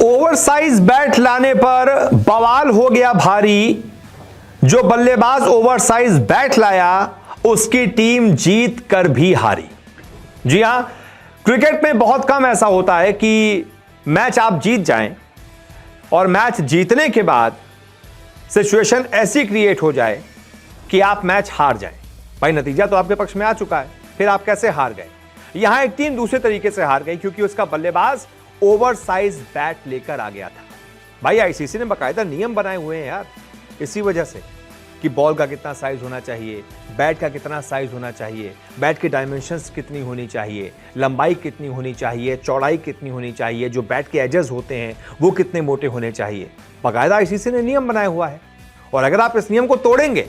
Oversize bat लाने पर बवाल हो गया भारी। जो बल्लेबाज ओवरसाइज बैट लाया उसकी टीम जीत कर भी हारी। जी हां, क्रिकेट में बहुत कम ऐसा होता है कि मैच आप जीत जाएं और मैच जीतने के बाद सिचुएशन ऐसी क्रिएट हो जाए कि आप मैच हार जाएं। भाई नतीजा तो आपके पक्ष में आ चुका है, फिर आप कैसे हार गए? यहां एक टीम दूसरे तरीके से हार गई क्योंकि उसका बल्लेबाज ओवरसाइज बैट लेकर आ गया था। भाई आईसीसी ने बाकायदा नियम बनाए हुए हैं यार, इसी वजह से कि बॉल का कितना साइज होना चाहिए, बैट का कितना साइज होना चाहिए, बैट की डायमेंशंस कितनी होनी चाहिए, लंबाई कितनी होनी चाहिए, चौड़ाई कितनी होनी चाहिए, जो बैट के एजेस होते हैं वो कितने मोटे होने चाहिए। बाकायदा आईसीसी ने नियम बनाया हुआ है और अगर आप इस नियम को तोड़ेंगे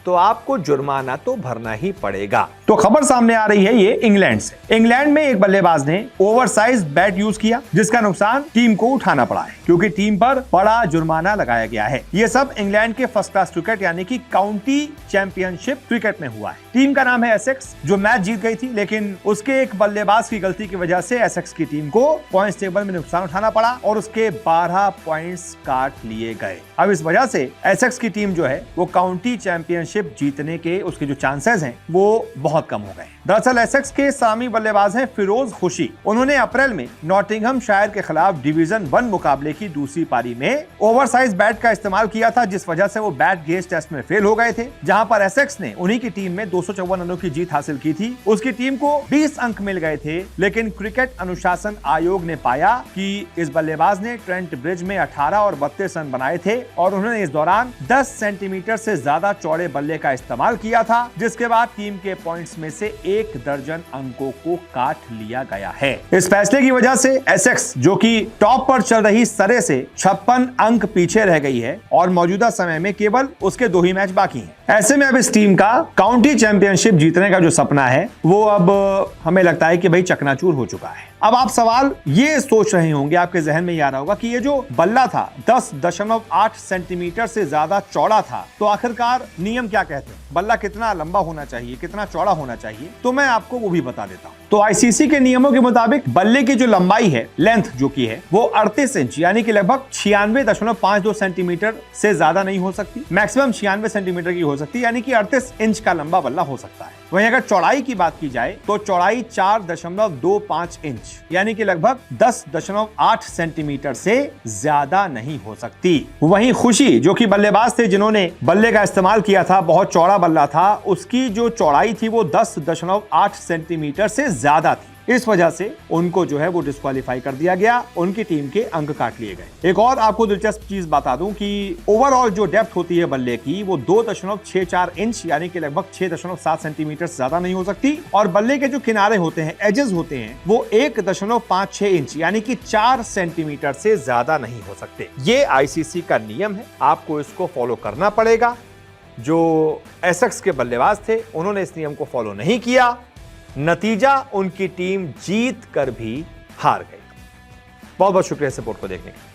तो आपको जुर्माना तो भरना ही पड़ेगा। तो खबर सामने आ रही है ये इंग्लैंड से। इंग्लैंड में एक बल्लेबाज ने ओवरसाइज बैट यूज किया जिसका नुकसान टीम को उठाना पड़ा है क्योंकि टीम पर बड़ा जुर्माना लगाया गया है। ये सब इंग्लैंड के फर्स्ट क्लास क्रिकेट यानी कि काउंटी चैंपियनशिप क्रिकेट में हुआ है। टीम का नाम है एसेक्स जो मैच जीत गई थी, लेकिन उसके एक बल्लेबाज की गलती की वजह से एसेक्स की टीम को पॉइंट्स टेबल में नुकसान उठाना पड़ा और उसके 12 पॉइंट्स काट लिए गए। अब इस वजह से एसेक्स की टीम जो है वो काउंटी चैंपियनशिप जीतने के उसके जो चांसेस हैं वो बहुत कम हो गए। दरअसल एसेक्स के सामी बल्लेबाज हैं फिरोज खुशी। उन्होंने अप्रैल में नॉटिंघम शायर के खिलाफ डिवीजन 1 मुकाबले की दूसरी पारी में ओवरसाइज बैट का इस्तेमाल किया था, जिस वजह से वो बैट गेज टेस्ट में फेल हो गए थे, जहां पर एसेक्स ने उन्हीं की टीम में 254 रनों की जीत हासिल की थी। उसकी टीम को 20 अंक मिल गए थे, लेकिन क्रिकेट अनुशासन आयोग ने पाया कि इस बल्लेबाज ने ट्रेंट ब्रिज में 18 और 32 रन बनाए थे और उन्होंने इस दौरान 10 सेंटीमीटर से ज्यादा चौड़े बल्ले का इस्तेमाल किया था, जिसके बाद टीम के पॉइंट्स में से 1 दर्जन अंकों को काट लिया गया है। इस फैसले की वजह से एसेक्स जो कि टॉप पर चल रही सरे से 56 अंक पीछे रह गई है और मौजूदा समय में केवल उसके 2 ही मैच बाकी हैं। ऐसे में अब इस टीम का काउंटी चैंपियनशिप जीतने का जो सपना है वो अब हमें लगता है कि भाई चकनाचूर हो चुका है। अब आप सवाल ये सोच रहे होंगे, आपके जहन में ये आ रहा होगा कि ये जो बल्ला था 10.8 सेंटीमीटर से ज्यादा चौड़ा था, तो आखिरकार नियम क्या कहते हैं? बल्ला कितना लंबा होना चाहिए, कितना चौड़ा होना चाहिए? तो मैं आपको वो भी बता देता हूँ। तो आईसीसी के नियमों के मुताबिक बल्ले की जो लंबाई है, लेंथ जो की है, वो 38 इंच यानी कि लगभग 96.52 सेंटीमीटर से ज्यादा नहीं हो सकती। मैक्सिमम 96 सेंटीमीटर की हो सकती है, यानी कि 38 इंच का लंबा बल्ला हो सकता है। वहीं अगर चौड़ाई की बात की जाए तो चौड़ाई 4.25 इंच यानी कि लगभग 10.8 सेंटीमीटर से ज्यादा नहीं हो सकती। वहीं खुशी जो कि बल्लेबाज थे जिन्होंने बल्ले का इस्तेमाल किया था, बहुत चौड़ा बल्ला था, उसकी जो चौड़ाई थी वो 10.8 सेंटीमीटर से ज्यादा थी। इस वजह से उनको जो है वो डिस्क्वालीफाई कर दिया गया, उनकी टीम के अंक काट लिए गए। एक और आपको दिलचस्प चीज बता दूं कि ओवरऑल जो डेप्थ होती है बल्ले की वो 2.64 इंच यानी कि लगभग 6.7 सेंटीमीटर से ज्यादा नहीं हो सकती और बल्ले के जो किनारे होते हैं, एजेस होते हैं, वो 1.56 इंच यानी कि 4 सेंटीमीटर से ज्यादा नहीं हो सकते। ये आईसीसी का नियम है, आपको इसको फॉलो करना पड़ेगा। जो एसेक्स के बल्लेबाज थे उन्होंने इस नियम को फॉलो नहीं किया, नतीजा उनकी टीम जीत कर भी हार गई। बहुत बहुत शुक्रिया सपोर्ट को देखने के लिए।